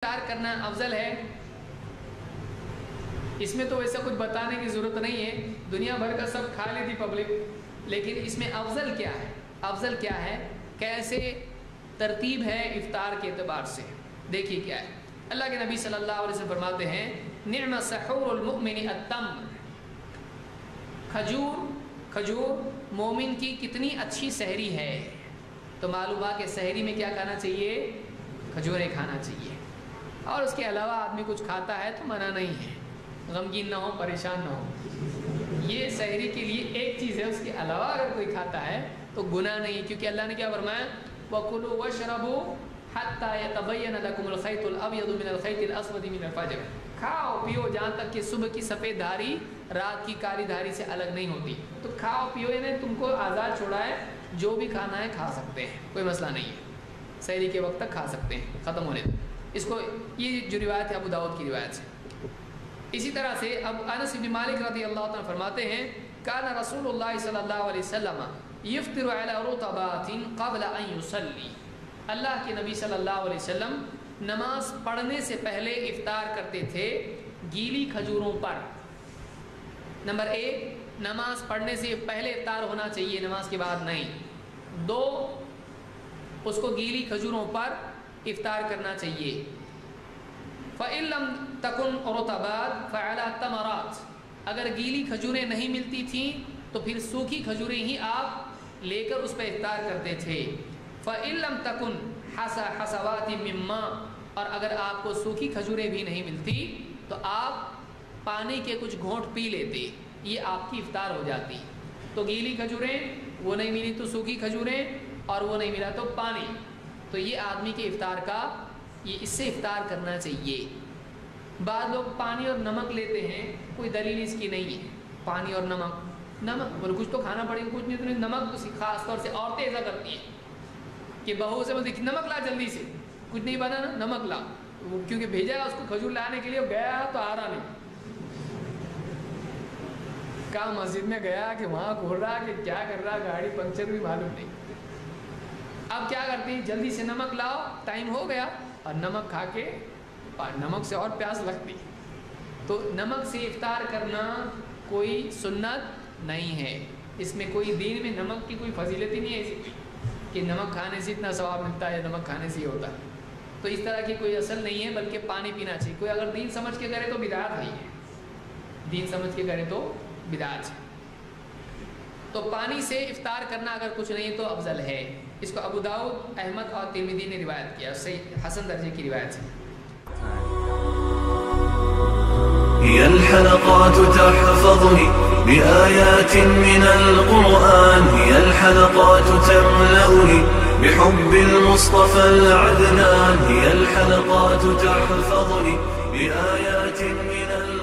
افطار کرنا افضل ہے، اس میں تو ویسا کچھ بتانے کی ضرورت نہیں ہے، دنیا بھر کا سب کھا لیتی پبلک، لیکن اس میں افضل کیا ہے؟ افضل کیا ہے؟ کیسے ترتیب ہے افطار کے اعتبار سے؟ دیکھیے کیا ہے، اللہ کے نبی صلی اللہ علیہ وسلم فرماتے ہیں نعم سحور المؤمن التمر، کھجور مومن کی کتنی اچھی سحری ہے۔ تو معلوم ہے کہ سحری میں کیا کھانا چاہیے؟ کھجوریں کھانا چاہیے، اور اس کے علاوہ آدمی کچھ کھاتا ہے تو منع نہیں ہے، غمگین نہ ہو، پریشان نہ ہو، یہ سحری کے لیے ایک چیز ہے، اس کے علاوہ اگر کوئی کھاتا ہے تو گناہ نہیں، کیونکہ اللہ نے کیا فرمایا وَكُلُوا وَاشْرَبُوا حَتَّى يَتَبَيَّنَ لَكُمُ الْخَيْطُ الْأَبْيَضُ مِنَ الْخَيْطِ الْأَسْوَدِ مِنَ الْفَجْرِ، کھاؤ پیو جہاں تک کہ صبح کی سفید دھاری رات کی کالی دھاری سے الگ نہیں ہوتی، تو کھاؤ پیو، یعنی تم کو آزاد چھوڑا ہے، جو بھی کھانا ہے کھا سکتے ہیں، کوئی مسئلہ نہیں ہے، سحری کے وقت تک کھا سکتے ہیں ختم ہونے تک۔ اس کو یہ جو روایت ہے ابو داؤد کی روایت سے۔ اسی طرح سے اب انس بن مالک رضی اللہ عنہ فرماتے ہیں کان رسول اللہ صلی اللہ علیہ وسلم یفطر علی رطبات قبل ان یصلی، اللہ کے نبی صلی اللہ علیہ وسلم نماز پڑھنے سے پہلے افطار کرتے تھے گیلی کھجوروں پر۔ نمبر ایک، نماز پڑھنے سے پہلے افطار ہونا چاہیے، نماز کے بعد نہیں۔ دو، اس کو گیلی کھجوروں پر افطار کرنا چاہیے۔ فَإِن لَمْ تَكُنْ رُطَبَاتٍ فَعَلَى تَمَرَاتٍ، اگر گیلی کھجوریں نہیں ملتی تھیں تو پھر سوکھی کھجوریں ہی آپ لے کر اس پہ افطار کرتے تھے۔ فَإِن لَمْ تَكُنْ حَسَوَاتٍ مِّن مَّاءٍ، اور اگر آپ کو سوکھی کھجوریں بھی نہیں ملتی تو آپ پانی کے کچھ گھونٹ پی لیتے، یہ آپ کی افطار ہو جاتی۔ تو گیلی کھجوریں وہ نہیں ملی تو سوکھی کھجوریں، اور وہ نہیں ملا تو پانی، تو یہ آدمی کے افطار کا، یہ اس سے افطار کرنا چاہیے۔ بعض لوگ پانی اور نمک لیتے ہیں، کوئی دلیل اس کی نہیں ہے، پانی اور نمک بولے کچھ تو کھانا پڑے گا، کچھ نہیں تو نمک، خاص طور سے عورتیں ایسا کرتی ہیں کہ بہو سے بولتی نمک لا جلدی سے، کچھ نہیں بنا نا نمک لا، کیونکہ بھیجا ہے اس کو کھجور لانے کے لیے، گیا تو آ رہا نہیں، کہاں مسجد میں گیا کہ وہاں گھوڑ رہا کہ کیا کر رہا، گاڑی پنکچر بھی معلوم نہیں۔ اب کیا کرتی ہیں، جلدی سے نمک لاؤ، ٹائم ہو گیا، اور نمک کھا کے، نمک سے اور پیاس لگتی، تو نمک سے افطار کرنا کوئی سنت نہیں ہے، اس میں کوئی دین میں نمک کی کوئی فضیلت ہی نہیں ہے ایسی کہ نمک کھانے سے اتنا ثواب ملتا ہے، نمک کھانے سے یہ ہوتا ہے، تو اس طرح کی کوئی اصل نہیں ہے، بلکہ پانی پینا چاہیے۔ کوئی اگر دین سمجھ کے کرے تو بدعت نہیں ہے، دین سمجھ کے کرے تو بدعت ہے، تو پانی سے افطار کرنا اگر کچھ نہیں تو افضل ہے۔ اس کو ابو داؤد، احمد اور ترمذی نے روایت کیا، صحیح حسن درجے کی روایت ہے۔ هي الحلقات تحفظني بآيات من القرآن، هي الحلقات تملأني بحب المصطفى العدنان، هي الحلقات تحفظني بآيات من القرآن